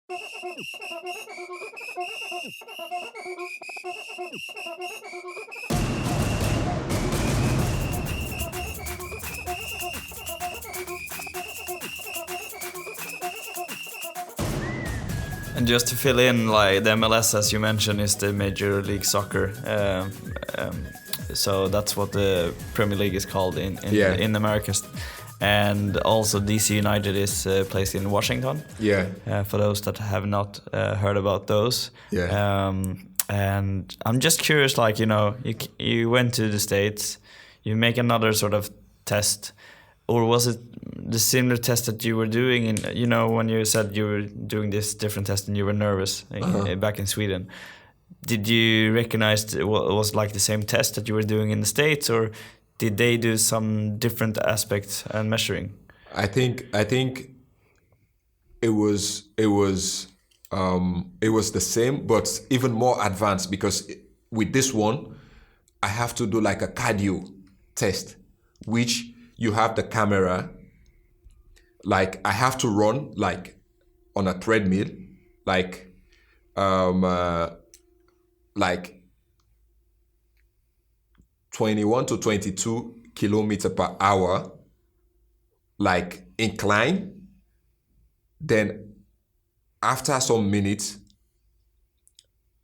And just to fill in, like the MLS, as you mentioned, is the Major League Soccer. So that's what the Premier League is called in Americas. And also DC United is placed in Washington. Yeah. For those that have not heard about those. Yeah. And I'm just curious, like, you went to the States, you make another sort of test. Or was it the similar test that you were doing when you said you were doing this different test and you were nervous back in Sweden? Did you recognize it was like the same test that you were doing in the States, or did they do some different aspects and measuring? I think it was the same, but even more advanced, because with this one, I have to do like a cardio test, which you have the camera, like I have to run like on a treadmill, like 21 to 22 kilometers per hour, like incline. Then after some minutes,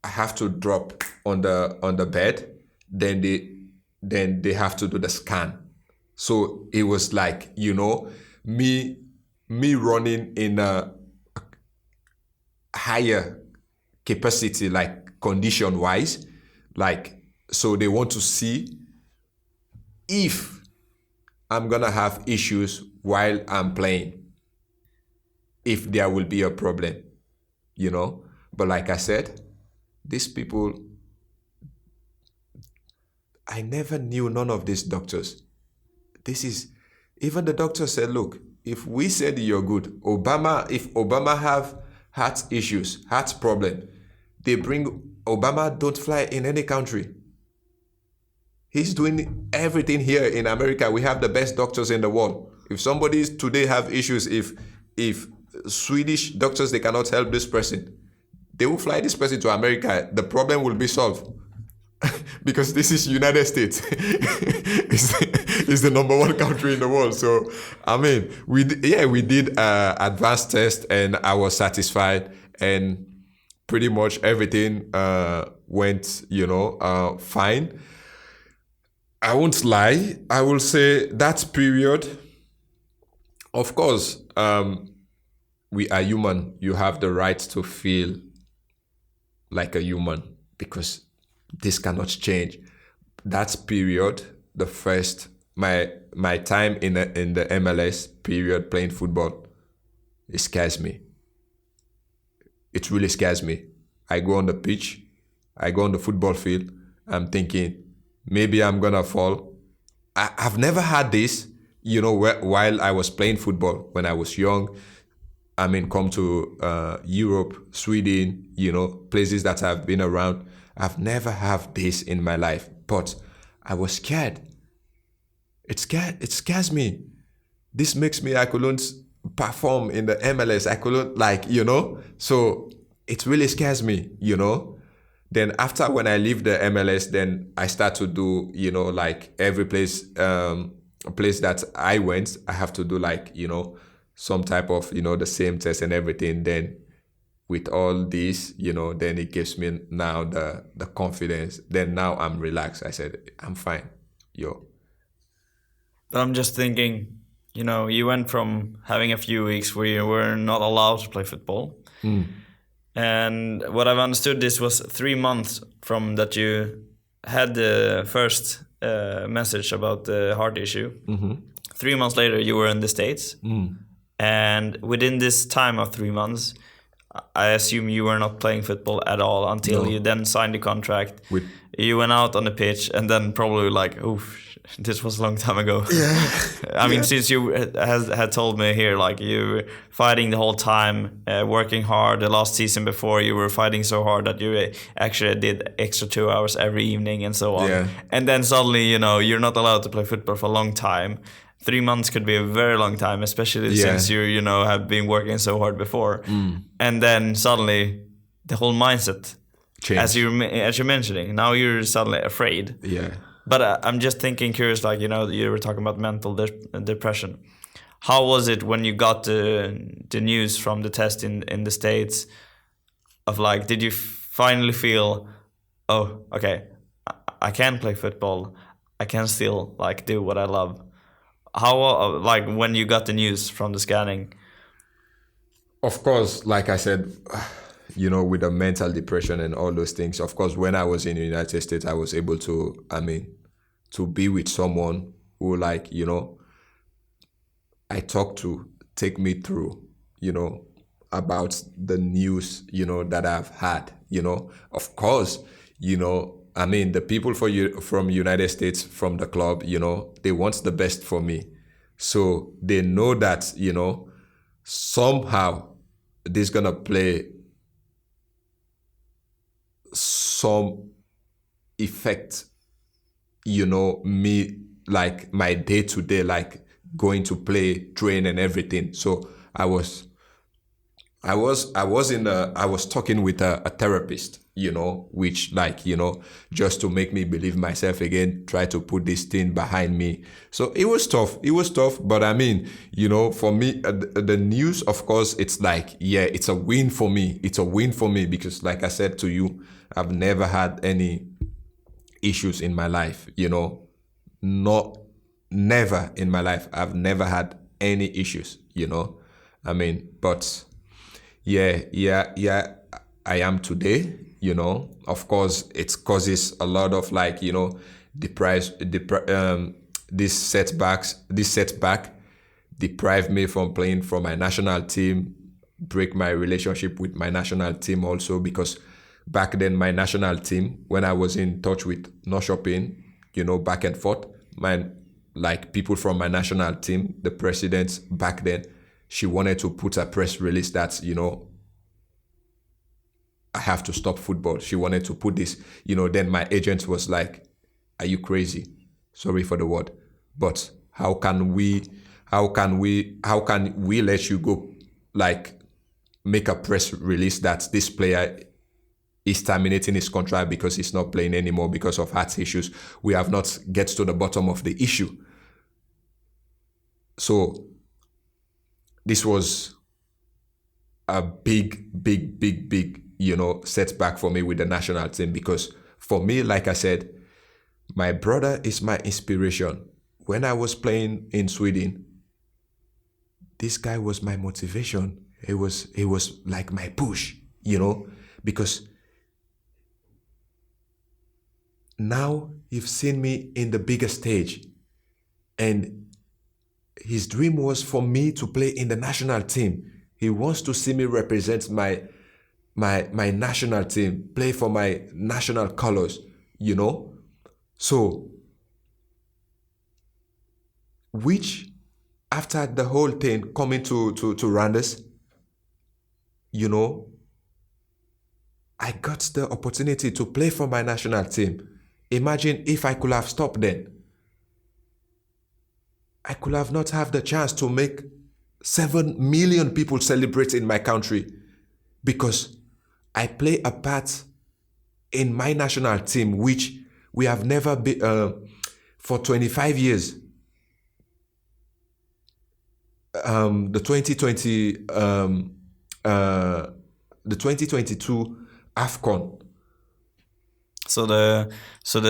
I have to drop on the bed. Then they have to do the scan. So it was like, me running in a higher capacity, like condition wise, like, so they want to see if I'm gonna have issues while I'm playing, if there will be a problem, But like I said, these people, I never knew none of these doctors. Even the doctor said, look, if we said you're good, if Obama have heart issues, heart problem, they bring Obama, don't fly in any country. He's doing everything here in America. We have the best doctors in the world. If somebody today have issues, if Swedish doctors, they cannot help this person, they will fly this person to America. The problem will be solved. Because this is United States. it's the number one country in the world. So, I mean, we did advanced test, and I was satisfied, and pretty much everything went, fine. I won't lie. I will say that period, of course, we are human. You have the right to feel like a human, because this cannot change. That period, the first, my time in the MLS period playing football, it scares me. It really scares me. I go on the pitch, I go on the football field, I'm thinking, maybe I'm gonna fall. I've never had this, while I was playing football when I was young. I mean, come to Europe, Sweden, places that I've been around. I've never had this in my life, but I was scared. It scares me. This makes me, I couldn't perform in the MLS. I couldn't, so it really scares me, Then after, when I leave the MLS, then I start to do, like every place, a place that I went, I have to do some type of, the same test and everything. Then with all this, then it gives me now the confidence. Then now I'm relaxed. I said, I'm fine, But I'm just thinking, you went from having a few weeks where you were not allowed to play football. And what I've understood, this was 3 months from that you had the first message about the heart issue. 3 months later, you were in the States. And within this time of 3 months, I assume you were not playing football at all until you then signed the contract. You went out on the pitch, and then probably like, oof, this was a long time ago. Yeah. I mean, since you had told me here, like you were fighting the whole time, working hard. The last season before, you were fighting so hard that you actually did extra 2 hours every evening and so on. Yeah. And then suddenly, you're not allowed to play football for a long time. 3 months could be a very long time, especially since you know, have been working so hard before. And then suddenly the whole mindset Change. as you're mentioning, now you're suddenly afraid. Yeah. But I'm just curious, like, you know, you were talking about mental depression. How was it when you got the news from the test in the States of, like, did you finally feel, oh, okay, I can play football, I can still, like, do what I love? How, like, when you got the news from the scanning? Of course, like I said, you know, with the mental depression and all those things, of course, when I was in the United States, I was able to, to be with someone who, like, you know, I talked to, take me through, you know, about the news, you know, that I've had, you know. Of course, you know, the people from United States, from the club, you know, they want the best for me. So they know that, you know, somehow this gonna play some effect, you know, me, like my day to day, like going to play, train and everything. So I was talking with a therapist, you know, which, like, you know, just to make me believe myself again, try to put this thing behind me. So it was tough, but you know, for me, the news, of course, it's like, yeah, it's a win for me. It's a win for me because, like I said to you, I've never had any issues in my life, you know, never in my life. I've never had any issues, you know, but yeah, I am today, you know. Of course, it causes a lot of, like, you know, this setback deprive me from playing for my national team, break my relationship with my national team also, because back then my national team, when I was in touch with no shopping, you know, back and forth, like people from my national team, the president back then, she wanted to put a press release that, you know, I have to stop football. She wanted to put this, you know. Then my agent was like, are you crazy? Sorry for the word, but how can we let you go, like, make a press release that this player is terminating his contract because he's not playing anymore because of heart issues? We have not get to the bottom of the issue. So this was a big, you know, setback for me with the national team, because for me, like I said, my brother is my inspiration. When I was playing in Sweden, this guy was my motivation. It was like my push, you know, because now you've seen me in the bigger stage, and his dream was for me to play in the national team. He wants to see me represent my national team, play for my national colors, you know. So, which after the whole thing coming to Randers, you know, I got the opportunity to play for my national team. Imagine if I could have stopped then. I could have not have the chance to make 7 million people celebrate in my country, because I play a part in my national team, which we have never been for 25 years. The 2022 AFCON. So the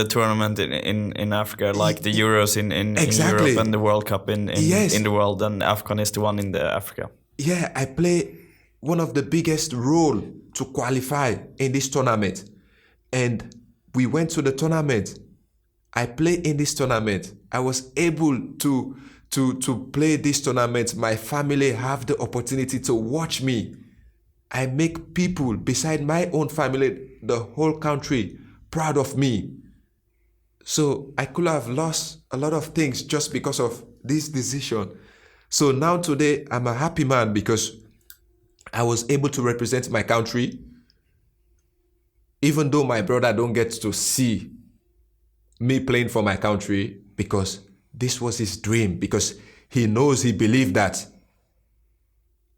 tournament in Africa, like the Euros in Exactly. Europe, and the World Cup in the world, and AFCON is the one in the Africa. Yeah, I play one of the biggest role to qualify in this tournament. And we went to the tournament. I play in this tournament. I was able to play this tournament. My family have the opportunity to watch me. I make people beside my own family, the whole country, proud of me. So I could have lost a lot of things just because of this decision. So now today I'm a happy man because I was able to represent my country, even though my brother don't get to see me playing for my country, because this was his dream, because he believed that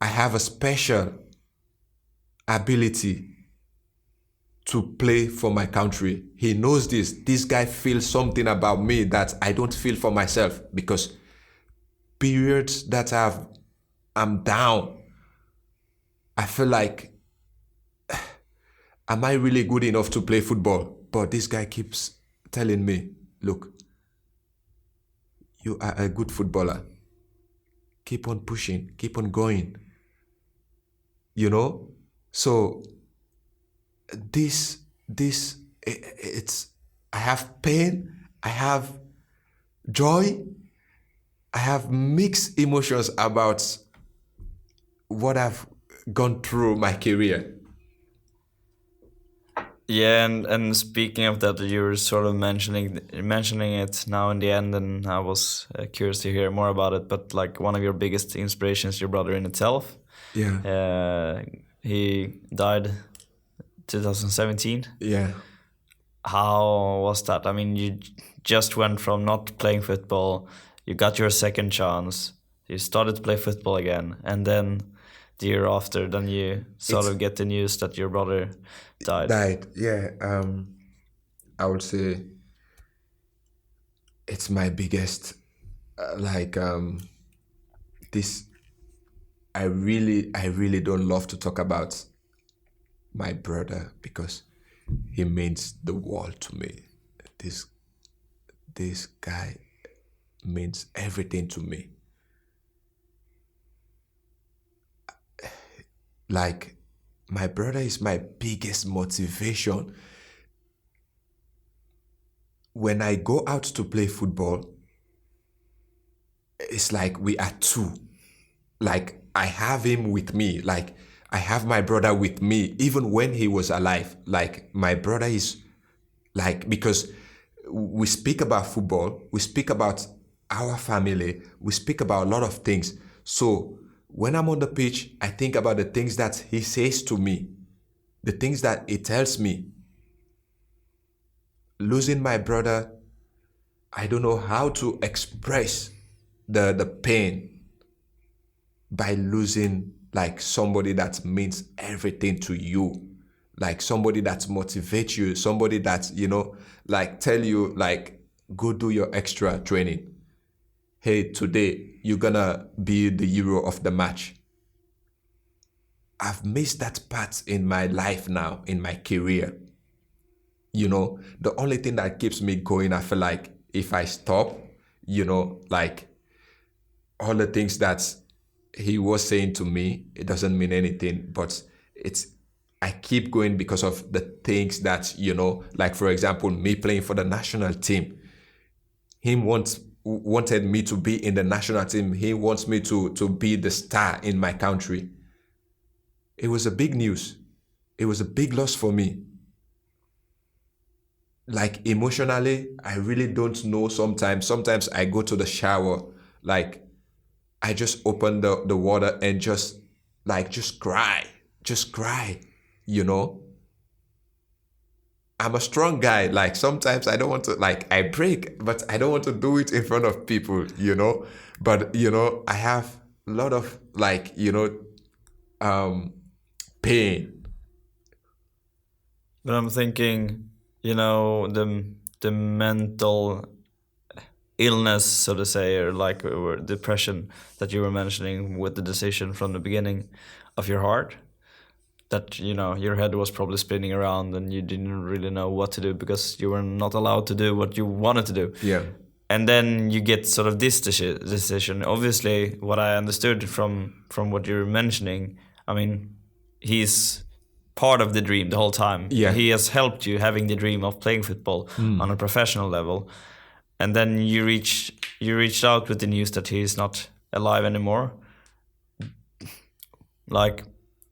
I have a special ability to play for my country. He knows this. This guy feels something about me that I don't feel for myself, because periods that I'm down, I feel like, am I really good enough to play football? But this guy keeps telling me, look, you are a good footballer. Keep on pushing, keep on going. You know? So it's, I have pain, I have joy, I have mixed emotions about what I've gone through my career. Yeah, and speaking of that, you were sort of mentioning it now in the end, and I was curious to hear more about it. But like, one of your biggest inspirations, your brother in itself. Yeah. He died 2017. Yeah. How was that? I mean, you just went from not playing football, you got your second chance, you started to play football again, and then the year after, then you sort of get the news that your brother died. Yeah. I would say it's my biggest, this. I really don't love to talk about my brother, because he means the world to me. This guy means everything to me. Like, my brother is my biggest motivation. When I go out to play football, it's like we are two. Like, I have him with me. Like, I have my brother with me, even when he was alive. Like, my brother is like, because we speak about football, we speak about our family, we speak about a lot of things. So when I'm on the pitch, I think about the things that he says to me, the things that he tells me. Losing my brother, I don't know how to express the pain by losing like somebody that means everything to you, like somebody that motivates you, somebody that, you know, like tell you, like, go do your extra training. Hey, today you're gonna be the hero of the match. I've missed that part in my life now, in my career. You know, the only thing that keeps me going, I feel like, if I stop, you know, like, all the things that he was saying to me, it doesn't mean anything, but I keep going because of the things that, you know, like, for example, me playing for the national team. He wanted me to be in the national team. He wants me to be the star in my country. It was a big news. It was a big loss for me. Like, emotionally, I really don't know sometimes. Sometimes I go to the shower, like, I just open the water and just cry, you know. I'm a strong guy. Like, sometimes I don't want to, like, I break, but I don't want to do it in front of people, you know. But, you know, I have a lot of, like, you know, pain. But I'm thinking, you know, the mental illness, so to say, or depression that you were mentioning with the decision from the beginning of your heart, that, you know, your head was probably spinning around and you didn't really know what to do because you were not allowed to do what you wanted to do. Yeah. And then you get sort of this decision. Obviously, what I understood from what you're mentioning, I mean, he's part of the dream the whole time. Yeah. He has helped you having the dream of playing football on a professional level. And then you reached out with the news that he's not alive anymore. Like,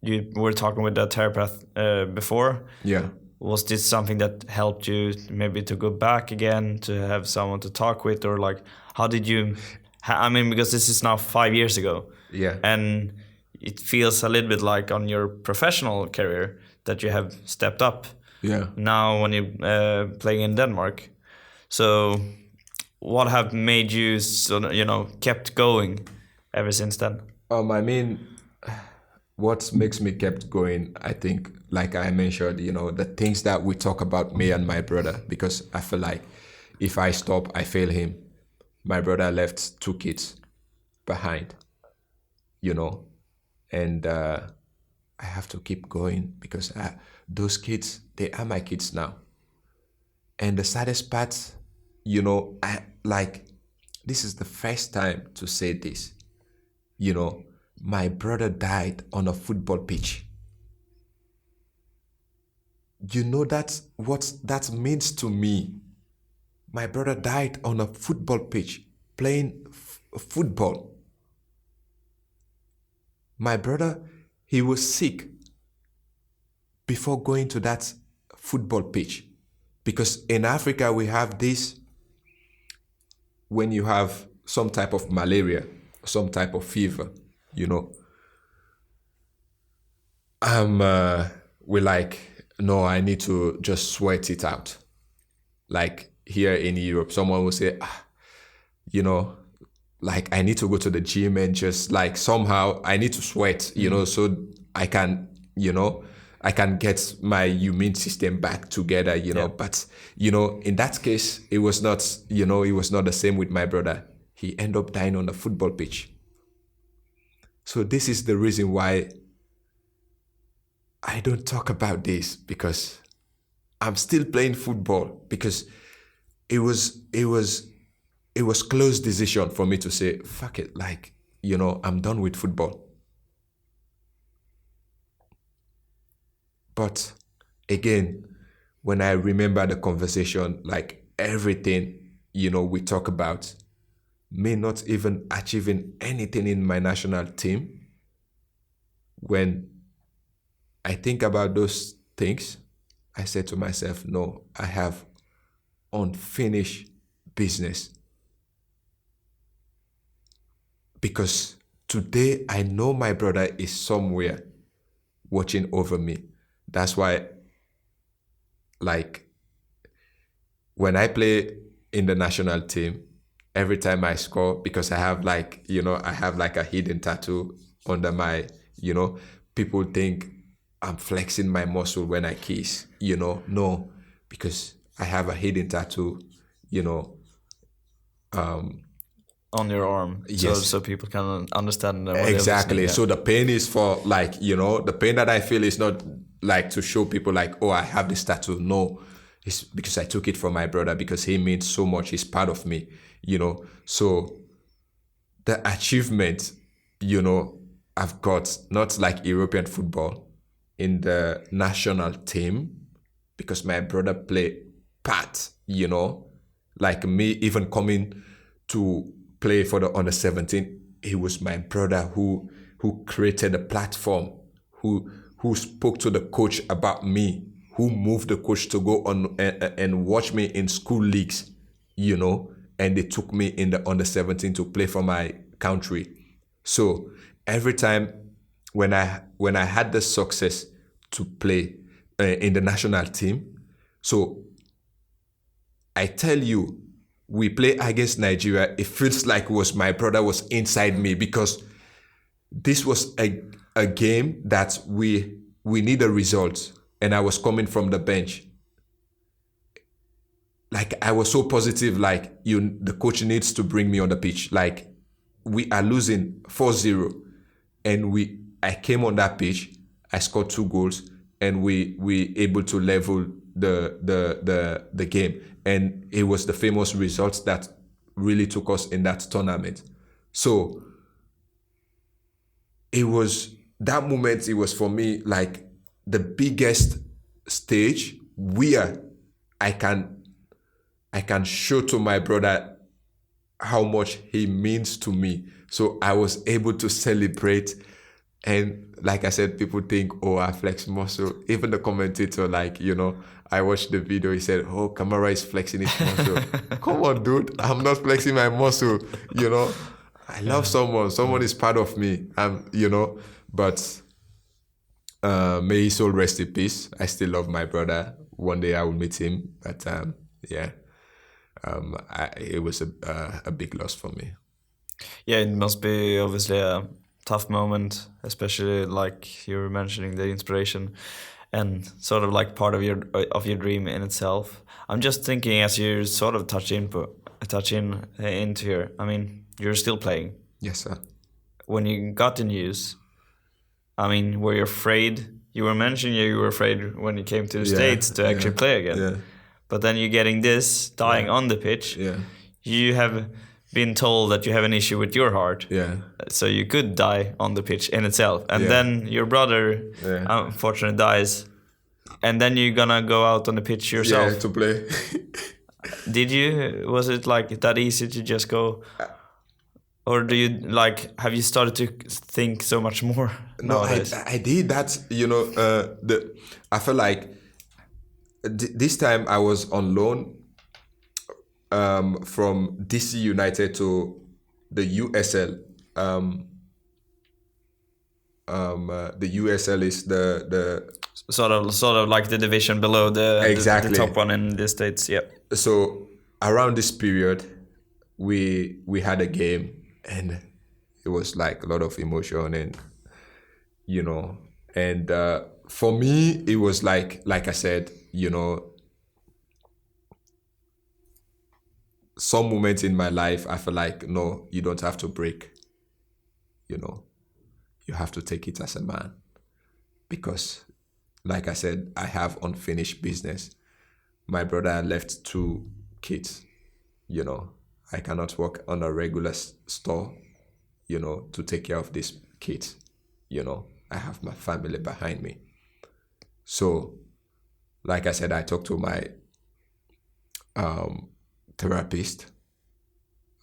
you were talking with that therapist before. Yeah. Was this something that helped you maybe to go back again, to have someone to talk with, or like, how did you? I mean, because this is now 5 years ago. Yeah. And it feels a little bit like on your professional career that you have stepped up. Yeah. Now when you're playing in Denmark. So what have made you kept going ever since then? I mean, what makes me kept going, I think, like I mentioned, the things that we talk about, me and my brother, because I feel like if I stop, I fail him. My brother left 2 kids behind, and I have to keep going because those kids, they are my kids now. And the saddest part, this is the first time to say this, my brother died on a football pitch. That's what that means to me. My brother died on a football pitch playing football. My brother, he was sick before going to that football pitch. Because in Africa, we have this, when you have some type of malaria, some type of fever, we're like, no, I need to just sweat it out. Like here in Europe, someone will say, like I need to go to the gym and just like somehow I need to sweat, so I can, I can get my immune system back together, But, in that case, it was not, it was not the same with my brother. He ended up dying on the football pitch. So this is the reason why I don't talk about this, because I'm still playing football, because it was close decision for me to say, fuck it, like, I'm done with football. But again, when I remember the conversation, like everything, we talk about, me not even achieving anything in my national team, when I think about those things, I said to myself, no, I have unfinished business. Because today I know my brother is somewhere watching over me. That's why, like, when I play in the national team, every time I score, because I have like, I have like a hidden tattoo under my, people think I'm flexing my muscle when I kiss, no, because I have a hidden tattoo, on your arm, yes. so people can understand what exactly. So the pain is for like, the pain that I feel is not like to show people like, oh, I have this tattoo. No, it's because I took it from my brother, because he means so much. He's part of me, So the achievement, I've got, not like European football, in the national team, because my brother played part, like me even coming to play for the under 17, it was my brother who created a platform, who spoke to the coach about me, who moved the coach to go on and watch me in school leagues, and they took me in the under 17 to play for my country. So every time when I had the success to play in the national team, so I tell you, we play against Nigeria, it feels like it was my brother was inside me, because this was a game that we need a result, and I was coming from the bench. Like I was so positive, like the coach needs to bring me on the pitch. Like we are losing 4-0, and I came on that pitch, I scored 2 goals, and we able to level the game. And it was the famous results that really took us in that tournament. So it was that moment, it was for me like the biggest stage where I can show to my brother how much he means to me. So I was able to celebrate. And like I said, people think, oh, I flex muscle. Even the commentator, like, I watched the video, he said, oh, Kamara is flexing his muscle. Come on, dude. I'm not flexing my muscle, I love someone. Someone is part of me. But may his soul rest in peace. I still love my brother. One day I will meet him. But yeah. it was a big loss for me. Yeah, it must be obviously a tough moment, especially like you were mentioning the inspiration and sort of like part of your dream in itself. I'm just thinking as you sort of touch into here. I mean, you're still playing. Yes, sir. When you got the news, I mean, were you afraid? You were mentioning you were afraid when you came to the States to actually play again. Yeah. But then you're getting this, dying on the pitch. Yeah. You have been told that you have an issue with your heart. Yeah. So you could die on the pitch in itself. And then your brother unfortunately dies. And then you're gonna go out on the pitch yourself. Yeah, to play. Was it like that easy to just go? Or do you have you started to think so much more? No, I did that. I felt like this time I was on loan from DC United to the USL. The USL is the sort of like the division below the top one in the States. Yeah. So around this period, we had a game. And it was like a lot of emotion and, and for me, it was like I said, some moments in my life, I feel like, no, you don't have to break, you have to take it as a man. Because, like I said, I have unfinished business. My brother left 2 kids, I cannot work on a regular store, to take care of these kids. I have my family behind me. So, like I said, I talked to my therapist,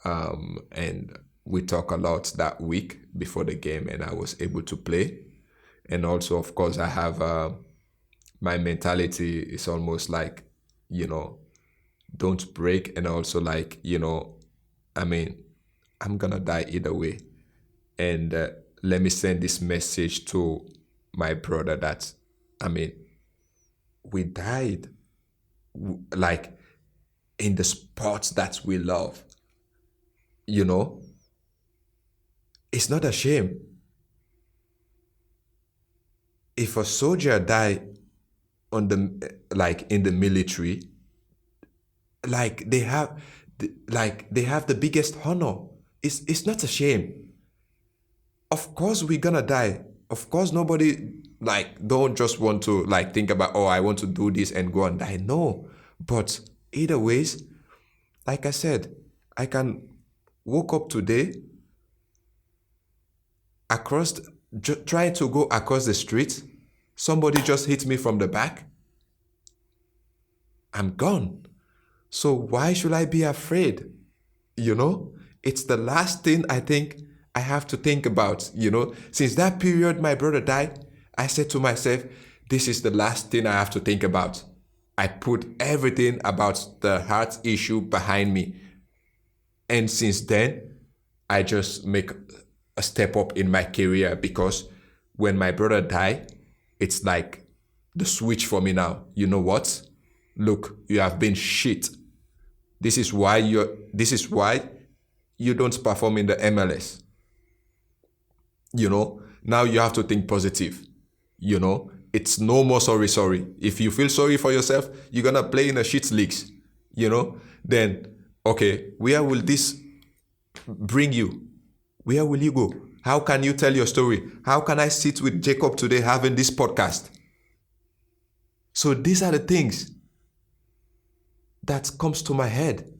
and we talked a lot that week before the game, and I was able to play. And also, of course, I have my mentality is almost like, don't break, and also like, I'm gonna die either way. And let me send this message to my brother that, we died like in the sports that we love. It's not a shame. If a soldier die in the military, they have the biggest honor. It's not a shame. Of course we're gonna die. Of course nobody don't just want to think about, I want to do this and go and die. No. But either ways, like I said, I can woke up today trying to go across the street, somebody just hit me from the back. I'm gone. So why should I be afraid? It's the last thing I think I have to think about. Since that period my brother died, I said to myself, this is the last thing I have to think about. I put everything about the heart issue behind me. And since then, I just make a step up in my career, because when my brother died, it's like the switch for me now. You know what? Look, you have been shit. This is why you don't perform in the MLS. Now you have to think positive. It's no more sorry. If you feel sorry for yourself, you're gonna play in the shit leagues. Then, okay, where will this bring you? Where will you go? How can you tell your story? How can I sit with Jacob today having this podcast? So these are the things that comes to my head.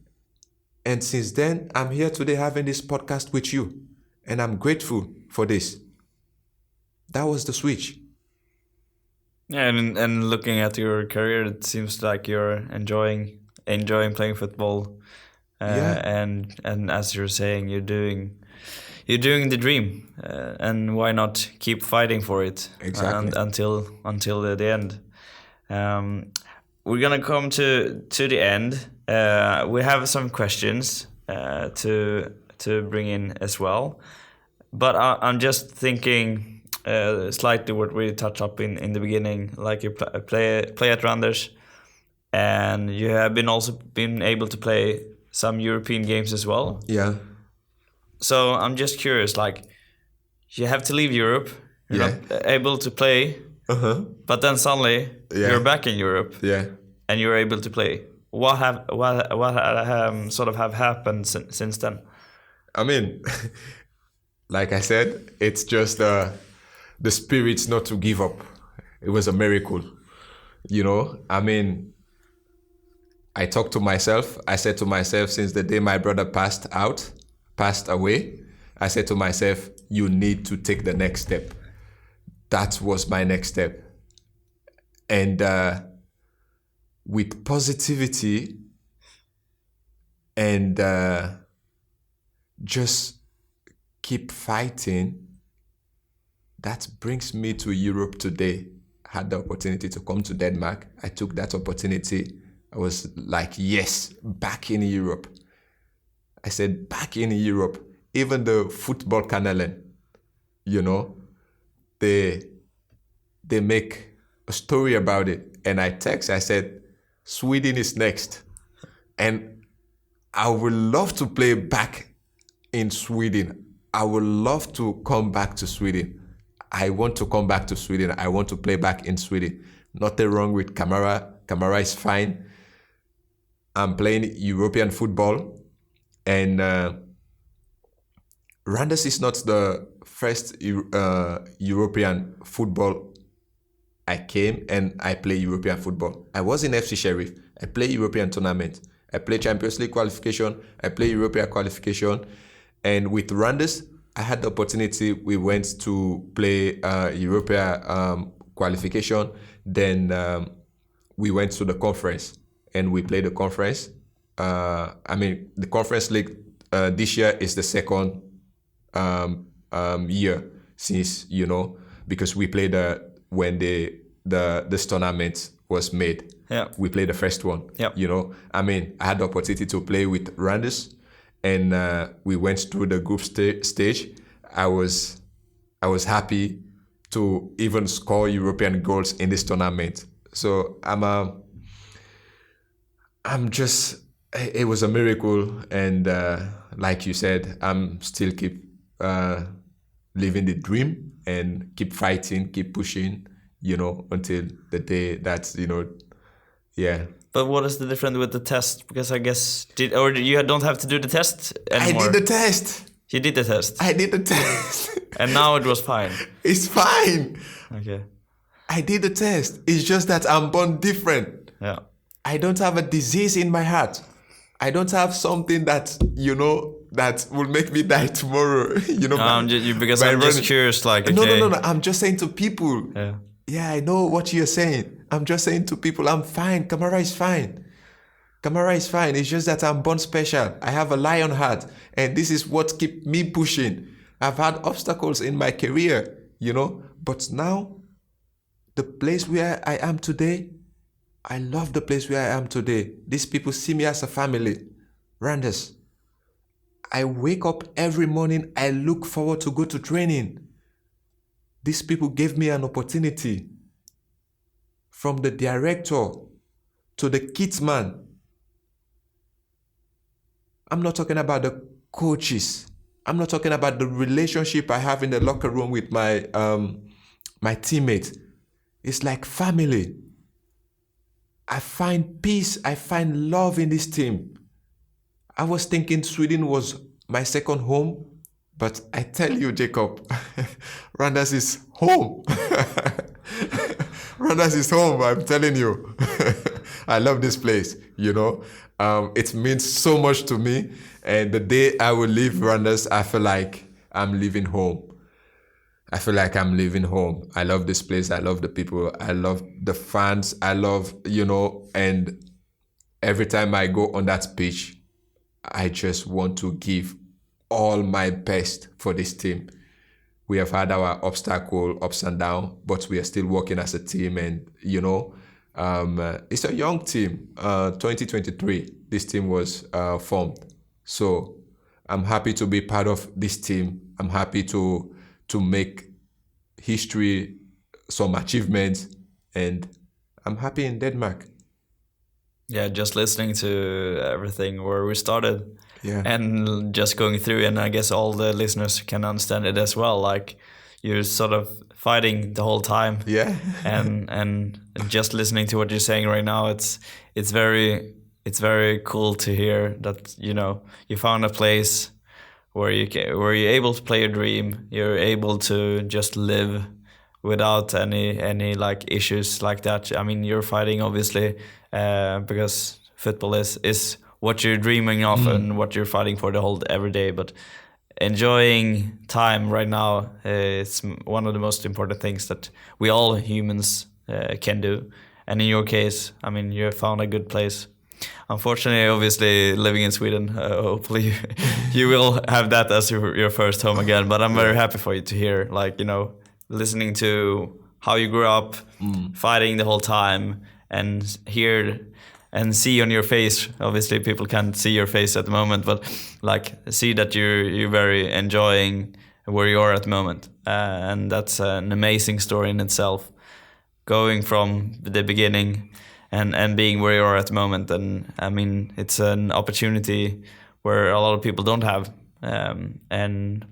And since then, I'm here today having this podcast with you. And I'm grateful for this. That was the switch. Yeah, and looking at your career, it seems like you're enjoying playing football. And as you're saying, you're doing the dream. And why not keep fighting for it? Exactly. Until the end. We're gonna come to the end. We have some questions to bring in as well, but I'm just thinking slightly what we touched up in the beginning. Like you play at Randers, and you have been able to play some European games as well. Yeah. So I'm just curious, like, you have to leave Europe, you're not able to play, but then suddenly you're back in Europe, and you're able to play. What sort of have happened since then? I mean, like I said, it's just the spirit not to give up. It was a miracle, you know. I mean, I talked to myself. I said to myself, since the day my brother passed away, I said to myself, you need to take the next step. That was my next step. And with positivity and just keep fighting, that brings me to Europe today. I had the opportunity to come to Denmark. I took that opportunity. I was like, yes, back in Europe. I said, back in Europe. Even the football Kallon, you know, they make a story about it. And I said, Sweden is next. And I would love to play back in Sweden. I would love to come back to Sweden. I want to come back to Sweden. I want to play back in Sweden. Nothing wrong with Kamara. Kamara is fine. I'm playing European football. And Randers is not the first European football I came and I play European football. I was in FC Sheriff. I play European tournament. I play Champions League qualification. I play European qualification. And with Randers, I had the opportunity. We went to play European qualification. Then we went to the conference and we played the conference. The Conference League this year is the second year since, you know, because we played when this tournament was made. Yeah. We played the first one. Yeah. You know, I had the opportunity to play with Randers, and we went through the group stage. I was happy to even score European goals in this tournament. So it was a miracle, and like you said, I'm still keep living the dream and keep fighting, keep pushing, you know, until the day that, you know, yeah. But what is the difference with the test? Because I guess you don't have to do the test anymore. I did the test. You did the test. I did the test. And now it was fine. It's fine. Okay. I did the test. It's just that I'm born different. Yeah. I don't have a disease in my heart. I don't have something that, you know, that will make me die tomorrow. You know, I'm just curious. Like, okay. No. I'm just saying to people. Yeah, I know what you're saying. I'm just saying to people, I'm fine. Kamara is fine. Kamara is fine. It's just that I'm born special. I have a lion heart, and this is what keeps me pushing. I've had obstacles in my career, you know, but now the place where I am today, I love the place where I am today. These people see me as a family. Randers. I wake up every morning. I look forward to go to training. These people gave me an opportunity. From the director to the kitsman. I'm not talking about the coaches. I'm not talking about the relationship I have in the locker room with my teammates. It's like family. I find peace. I find love in this team. I was thinking Sweden was my second home, but I tell you, Jacob, Randers is home. Randers is home, I'm telling you. I love this place, you know. It means so much to me. And the day I will leave Randers, I feel like I'm leaving home. I feel like I'm leaving home. I love this place. I love the people. I love the fans. I love, you know, and every time I go on that pitch, I just want to give all my best for this team. We have had our ups and downs, but we are still working as a team. And, you know, it's a young team. 2023, this team was formed. So I'm happy to be part of this team. I'm happy to make history, some achievements, and I'm happy in Denmark. Yeah, just listening to everything where we started. Yeah. And just going through, and I guess all the listeners can understand it as well. Like you're sort of fighting the whole time. Yeah. and just listening to what you're saying right now, it's very cool to hear that you found a place where you're able to play your dream. You're able to just live without any like issues like that. I mean, you're fighting obviously because football is what you're dreaming of and what you're fighting for the whole every day. But enjoying time right now is one of the most important things that we all humans can do. And in your case, I mean, you found a good place. Unfortunately, obviously, living in Sweden, hopefully you will have that as your first home again. But I'm very happy for you to hear, like, listening to how you grew up, fighting the whole time, and hear and see on your face. Obviously, people can't see your face at the moment, but like see that you're very enjoying where you are at the moment, and that's an amazing story in itself. Going from the beginning and being where you are at the moment, and I mean it's an opportunity where a lot of people don't have, and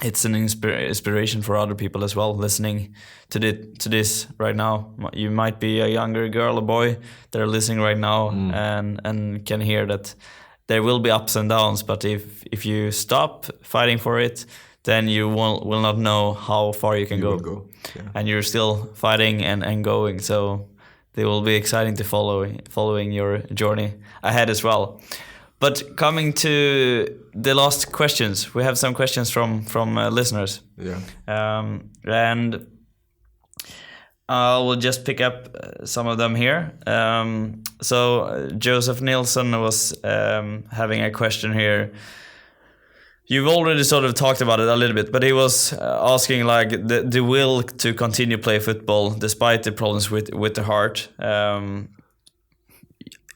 it's an inspiration for other people as well. Listening to this right now, you might be a younger girl or boy that are listening right now, and can hear that there will be ups and downs. But if you stop fighting for it, then you will not know how far you can go. Yeah. And you're still fighting and going. So they will be exciting to following your journey ahead as well. But coming to the last questions, we have some questions from listeners. Yeah. And I will just pick up some of them here. So Joseph Nilsson was having a question here. You've already sort of talked about it a little bit, but he was asking like the will to continue play football despite the problems with the heart.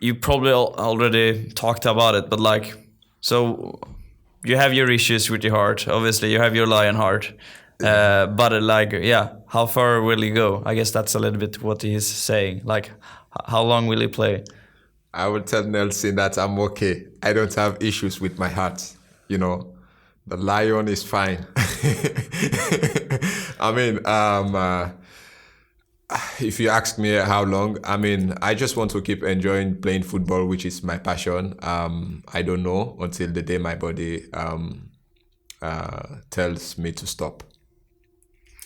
You probably already talked about it, but like, so you have your issues with your heart. Obviously, you have your lion heart. But like, yeah, how far will you go? I guess that's a little bit what he's saying. Like, how long will you play? I would tell Nelson that I'm okay. I don't have issues with my heart. The lion is fine. I mean, if you ask me how long, I mean, I just want to keep enjoying playing football, which is my passion. I don't know until the day my body tells me to stop.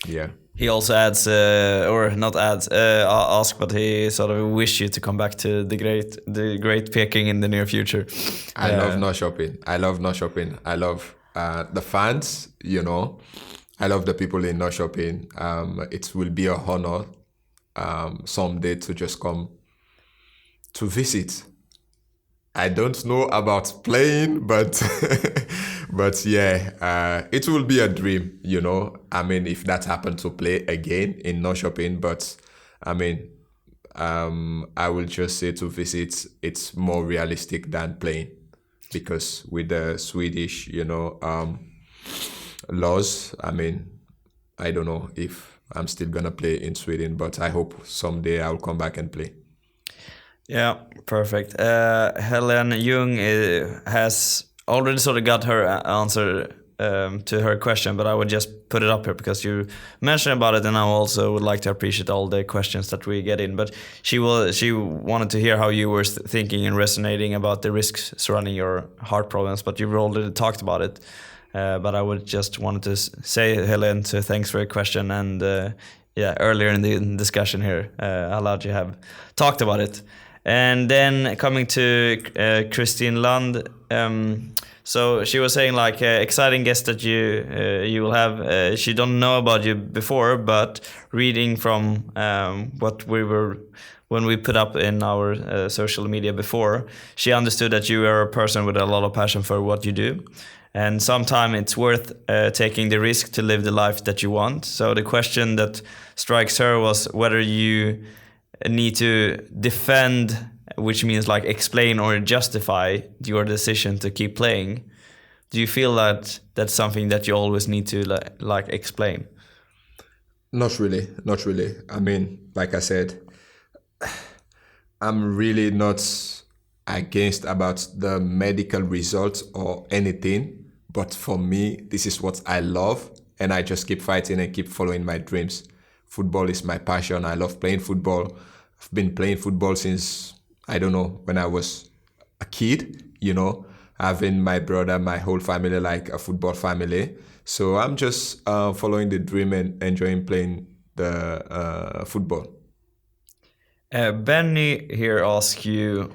Yeah. He also adds, or not adds, ask, but he sort of wish you to come back to the great Peking in the near future. I love Norrköping. I love Norrköping. I love the fans. I love the people in Norrköping. It will be a honor someday to just come to visit. I don't know about playing, but but yeah, it will be a dream, I mean, if that happened to play again in Norrköping, but I mean, I will just say to visit, it's more realistic than playing, because with the Swedish, laws, I mean, I don't know if I'm still gonna play in Sweden, but I hope someday I'll come back and play. Yeah, perfect. Helen Jung has already sort of got her answer to her question, but I would just put it up here because you mentioned about it, and I also would like to appreciate all the questions that we get in. But she wanted to hear how you were thinking and resonating about the risks surrounding your heart problems, but you've already talked about it. But I would just wanted to say, Helen, thanks for your question, and earlier in the discussion here, Alhaji have talked about it. And then coming to Christine Land, so she was saying like exciting guest that you will have. She don't know about you before, but reading from what when we put up in our social media before, she understood that you are a person with a lot of passion for what you do. And sometimes it's worth taking the risk to live the life that you want. So the question that strikes her was whether you need to defend, which means like explain or justify your decision to keep playing. Do you feel that that's something that you always need to like explain? Not really. I mean, like I said, I'm really not against about the medical results or anything, but for me, this is what I love, and I just keep fighting and keep following my dreams. Football is my passion. I love playing football. I've been playing football since, I don't know, when I was a kid, having my brother, my whole family like a football family. So I'm just following the dream and enjoying playing the football. Benny here asks you,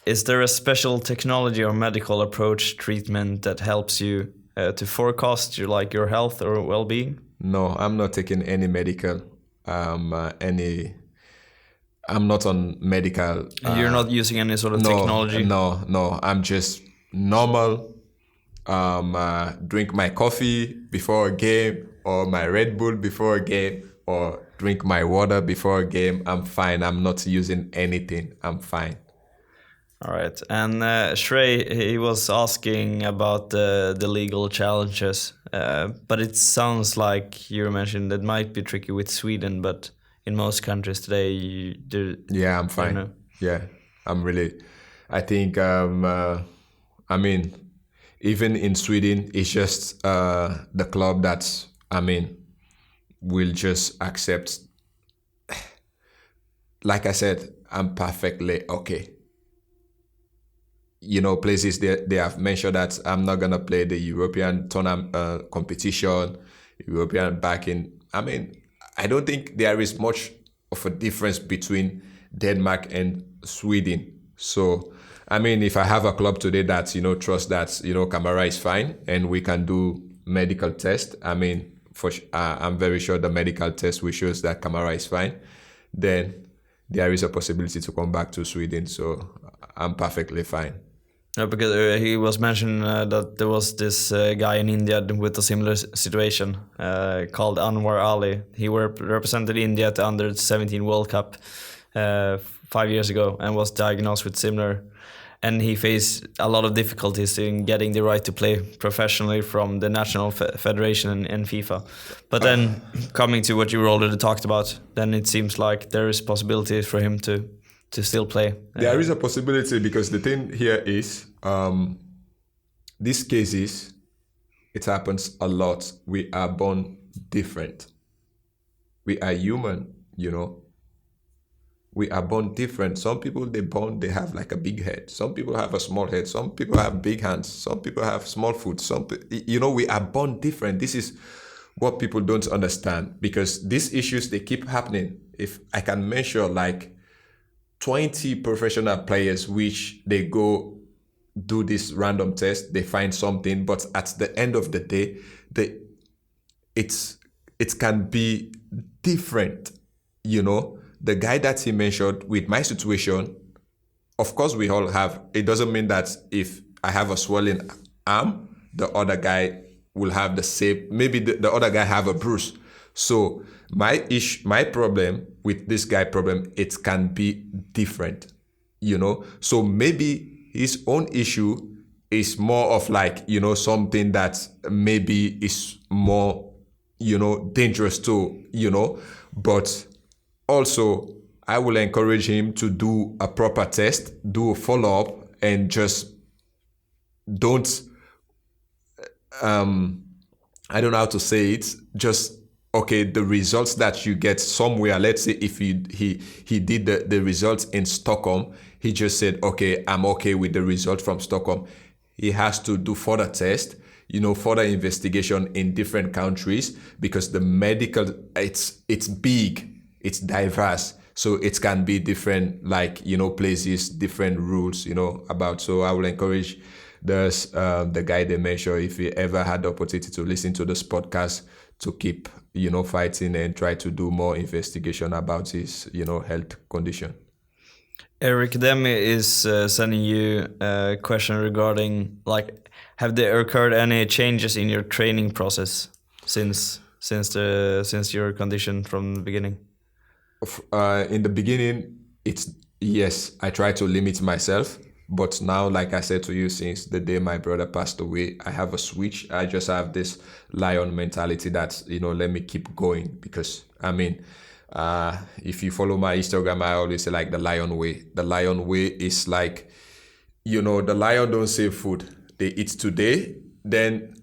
is there a special technology or medical approach treatment that helps you to forecast your health or well-being? No, I'm not taking any medical, I'm not on medical. You're not using any sort of technology? No. I'm just normal. Drink my coffee before a game, or my Red Bull before a game, or drink my water before a game. I'm fine. I'm not using anything. I'm fine. All right. And Shrey, he was asking about the legal challenges, but it sounds like you mentioned it might be tricky with Sweden, but in most countries today, yeah, I'm fine. Yeah, I think, even in Sweden, it's just the club that, will just accept. Like I said, I'm perfectly okay. Places they have mentioned that I'm not gonna play the European tournament competition, European backing. I don't think there is much of a difference between Denmark and Sweden. So, if I have a club today that trust that Kamara is fine and we can do medical test. I'm very sure the medical test will show that Kamara is fine. Then there is a possibility to come back to Sweden. So I'm perfectly fine. Because he was mentioning that there was this guy in India with a similar situation called Anwar Ali. He represented India at the Under-17 World Cup 5 years ago and was diagnosed with similar. And he faced a lot of difficulties in getting the right to play professionally from the National Federation and FIFA. But then coming to what you already talked about, then it seems like there is possibilities for him to still play. There is a possibility, because the thing here is, these cases, it happens a lot. We are born different. We are human, We are born different. Some people, they have like a big head. Some people have a small head. Some people have big hands. Some people have small foot. We are born different. This is what people don't understand, because these issues, they keep happening. If I can mention like 20 professional players which they go do this random test, they find something, but at the end of the day, it can be different, The guy that he mentioned with my situation, of course we all have, it doesn't mean that if I have a swelling arm, the other guy will have the same, maybe the other guy have a bruise. So my problem with this guy problem, it can be different, So maybe his own issue is more of like, something that maybe is more, dangerous too, But also, I will encourage him to do a proper test, do a follow-up, and just don't, I don't know how to say it, just, okay, the results that you get somewhere, let's say if he did the results in Stockholm, he just said, okay, I'm okay with the result from Stockholm. He has to do further test, further investigation in different countries, because the medical, it's big. It's diverse, so it can be different, like, places, different rules, about. So I will encourage the guy they mentioned, if he ever had the opportunity to listen to this podcast, to keep, fighting and try to do more investigation about his, health condition. Eric Demi is sending you a question regarding, like, have there occurred any changes in your training process since your condition from the beginning? In the beginning, yes, I try to limit myself, but now, like I said to you, since the day my brother passed away, I have a switch. I just have this lion mentality that, let me keep going, because If you follow my Instagram, I always say like the lion way. The lion way is like, the lion don't save food. They eat today. Then,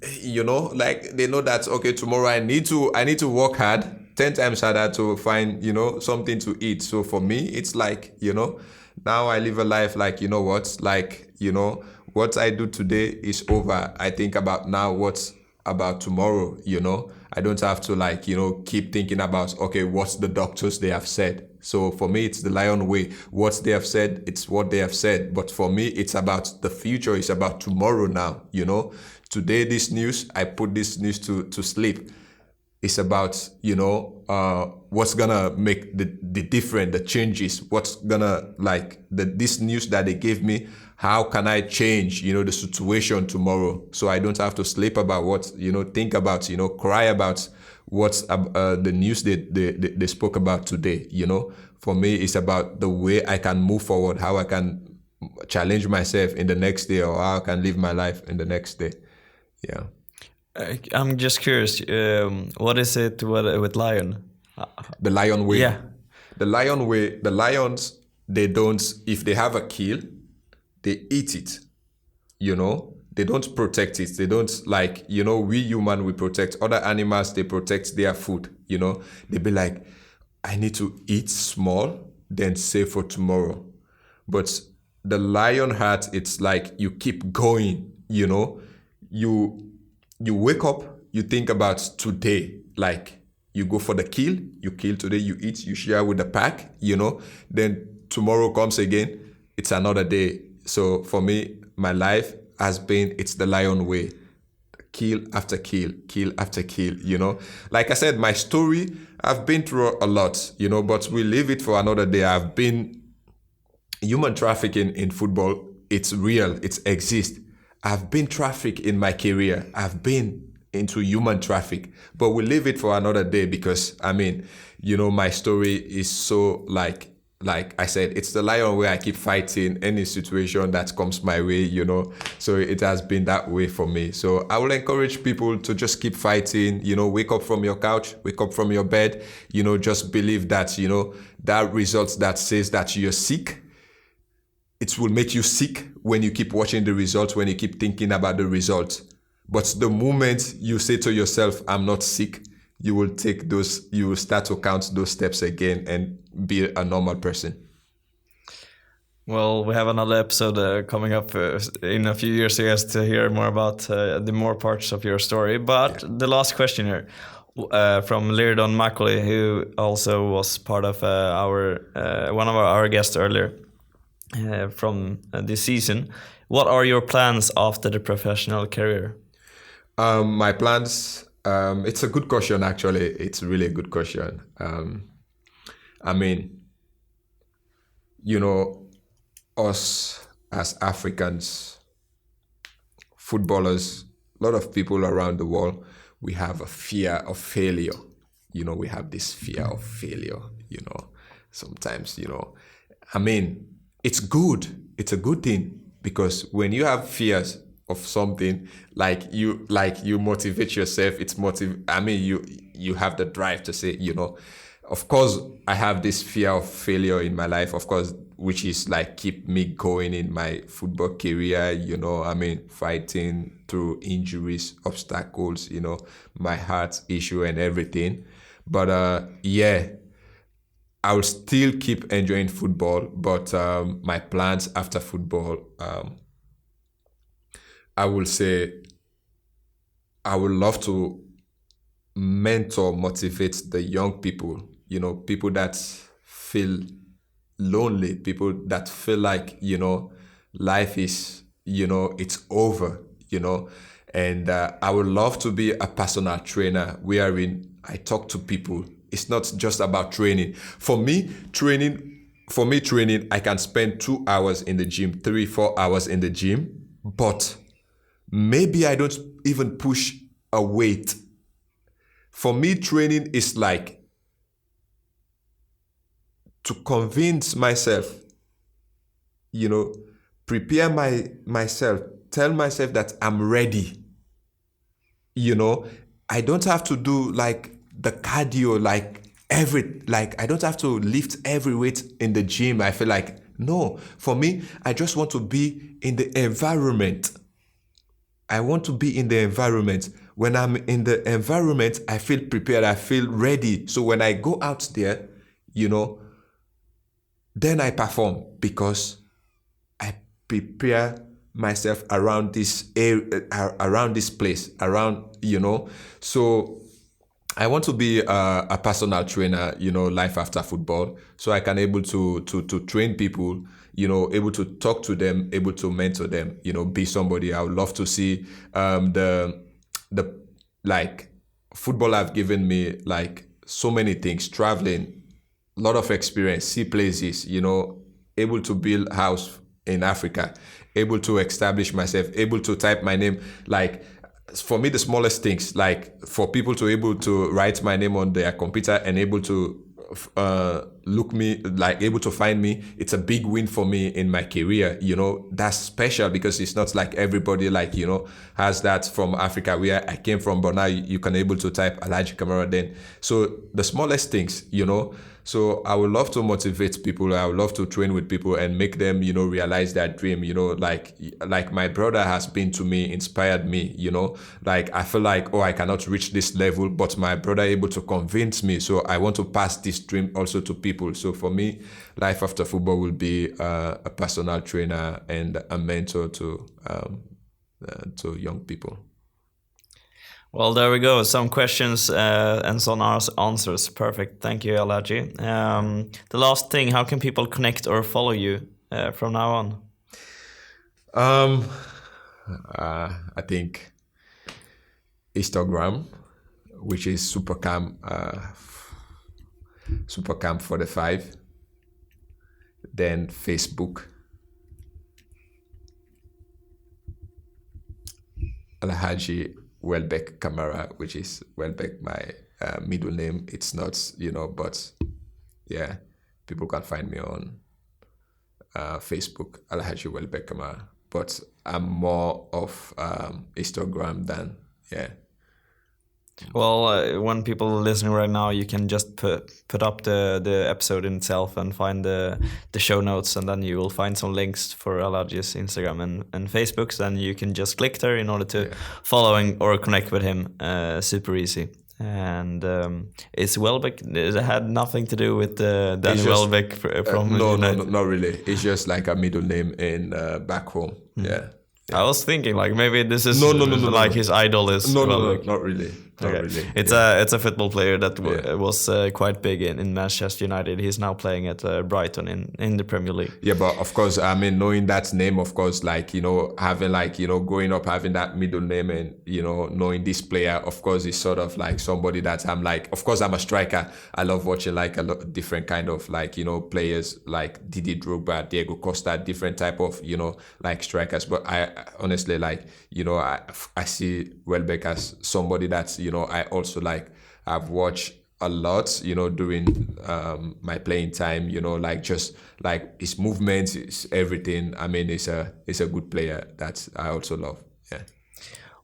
like they know that, okay, tomorrow I need to work hard, 10 times harder to find, something to eat. So for me, it's like, now I live a life like, what I do today is over. I think about now what's about tomorrow, I don't have to like, keep thinking about, okay, what's the doctors they have said. So for me, it's the lion way. What they have said, it's what they have said. But for me, it's about the future. It's about tomorrow now, Today, this news, I put this news to sleep. It's about, what's gonna make the difference, the changes, what's gonna like this news that they gave me, how can I change, the situation tomorrow? So I don't have to sleep about what, think about, cry about what's the news they spoke about today, For me, it's about the way I can move forward, how I can challenge myself in the next day, or how I can live my life in the next day. Yeah. I'm just curious, what is it with lion? The lion way. Yeah. The lion way, the lions, they don't, if they have a kill, they eat it, They don't protect it. They don't like, we human, we protect other animals, they protect their food, They be like, I need to eat small, then save for tomorrow. But the lion heart, it's like you keep going, You wake up, you think about today, like you go for the kill, you kill today, you eat, you share with the pack, Then tomorrow comes again, it's another day. So for me, my life has been, it's the lion way. Kill after kill, kill after kill, Like I said, my story, I've been through a lot, but we leave it for another day. I've been human trafficking in football. It's real, it exists. I've been trafficked in my career. I've been into human traffic, but we'll leave it for another day because, my story is so like I said, it's the lion way. I keep fighting any situation that comes my way, So it has been that way for me. So I will encourage people to just keep fighting, wake up from your couch, wake up from your bed, just believe that, that results that says that you're sick. It will make you sick when you keep watching the results, when you keep thinking about the results. But the moment you say to yourself, I'm not sick, you will start to count those steps again and be a normal person. Well, we have another episode coming up in a few years, I guess, to hear more about the more parts of your story. But The last question here from Lirdon Macaulay, who also was part of one of our guests earlier. From this season, what are your plans after the professional career? My plans, it's a good question, actually. It's really a good question. Us as Africans, footballers, a lot of people around the world, we have a fear of failure. We have this fear of failure, sometimes, it's good. It's a good thing because when you have fears of something, you motivate yourself. You have the drive to say, of course, I have this fear of failure in my life, of course, which is like keep me going in my football career, fighting through injuries, obstacles, my heart issue and everything. But I will still keep enjoying football, but my plans after football, I will say I would love to mentor, motivate the young people, people that feel lonely, people that feel like, life is, it's over, and I would love to be a personal trainer wherein I talk to people. It's not just about training. For me, training, I can spend 2 hours in the gym, 3-4 hours in the gym, but maybe I don't even push a weight. For me, training is like to convince myself, prepare myself, tell myself that I'm ready. I don't have to do like the cardio, like I don't have to lift every weight in the gym. I feel like, no, for me, I just want to be in the environment. I want to be in the environment. When I'm in the environment, I feel prepared. I feel ready. So when I go out there, then I perform because I prepare myself around this area, around this place, So I want to be a personal trainer, life after football, so I can able to train people, able to talk to them, able to mentor them, be somebody. I would love to see the football have given me so many things, traveling, a lot of experience, see places, able to build house in Africa, able to establish myself, able to type my name, for me, the smallest things, for people to able to write my name on their computer and able to look me, able to find me, it's a big win for me in my career. That's special because it's not like everybody has that from Africa where I came from, but now you can able to type Alhaji Kamara then. So the smallest things, So I would love to motivate people. I would love to train with people and make them, realize that dream, like my brother has been to me, inspired me, I feel like, I cannot reach this level, but my brother able to convince me. So I want to pass this dream also to people. So for me, life after football will be a personal trainer and a mentor to young people. Well, there we go. Some questions and some answers. Perfect. Thank you, Alhaji. The last thing, how can people connect or follow you from now on? I think Instagram, which is Supercam45. Then Facebook, Alhaji Kamara, which is Welbeck, my middle name. It's not, but yeah, people can find me on Facebook, Alhaji Kamara. But I'm more of Instagram than, yeah. Well, when people are listening right now, you can just put up the episode in itself and find the show notes, and then you will find some links for Alhaji's Instagram and Facebook. So then you can just click there in order to follow or connect with him. Super easy. And it's Welbeck. It had nothing to do with Danny Welbeck from no, United. not really. It's just like a middle name in back home. Yeah. I was thinking maybe this is his idol is Welbeck. Not really. Not really. It's a football player that was quite big in Manchester United. He's now playing at Brighton in the Premier League. Yeah, but of course, knowing that name, of course, having growing up having that middle name and knowing this player, of course, is sort of like somebody that I'm of course, I'm a striker. I love watching a lot of different kind of players like Didier Drogba, Diego Costa, different type of strikers. But I honestly I see Welbeck as somebody that's I also I've watched a lot during my playing time, just his movements, his everything. He's a good player that I also love. Yeah.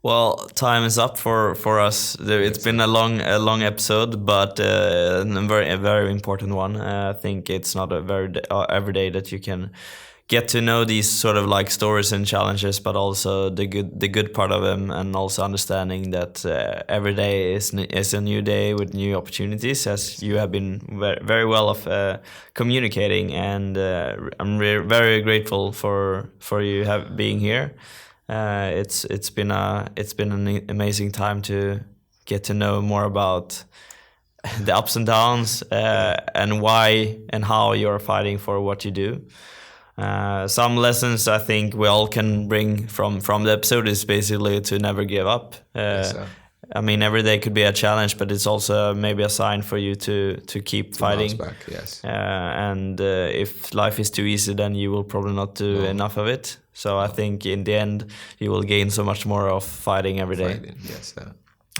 Well, time is up for us. It's been a long episode, but a very important one. I think it's not a every day that you can get to know these sort of stories and challenges, but also the good part of them, and also understanding that every day is a new day with new opportunities, as you have been very well of communicating, and I'm very grateful for you being here. It's been an amazing time to get to know more about the ups and downs and why and how you're fighting for what you do. Some lessons I think we all can bring from the episode is basically to never give up. Every day could be a challenge, but it's also maybe a sign for you to keep fighting. Bounce back, yes. And if life is too easy, then you will probably not do enough of it. So I think in the end, you will gain so much more of fighting every day. Yes.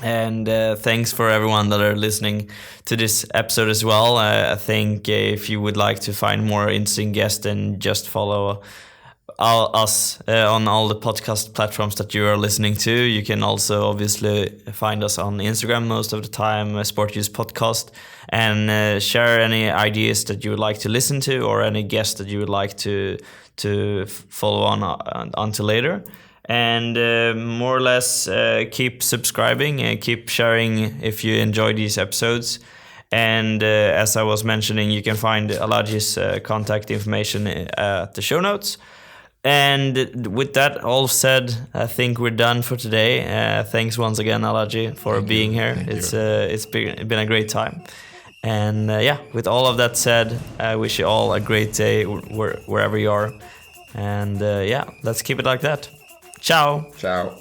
And thanks for everyone that are listening to this episode as well. I think if you would like to find more interesting guests, then just follow us on all the podcast platforms that you are listening to. You can also obviously find us on Instagram most of the time, Sport Use Podcast, and share any ideas that you would like to listen to or any guests that you would like to follow on until later. And more or less keep subscribing and keep sharing if you enjoy these episodes. And as I was mentioning, you can find Alhaji's contact information at the show notes. And with that all said, I think we're done for today. Thanks once again, Alhaji, for being here. It's been a great time. And with all of that said, I wish you all a great day wherever you are. And let's keep it like that. Ciao. Ciao.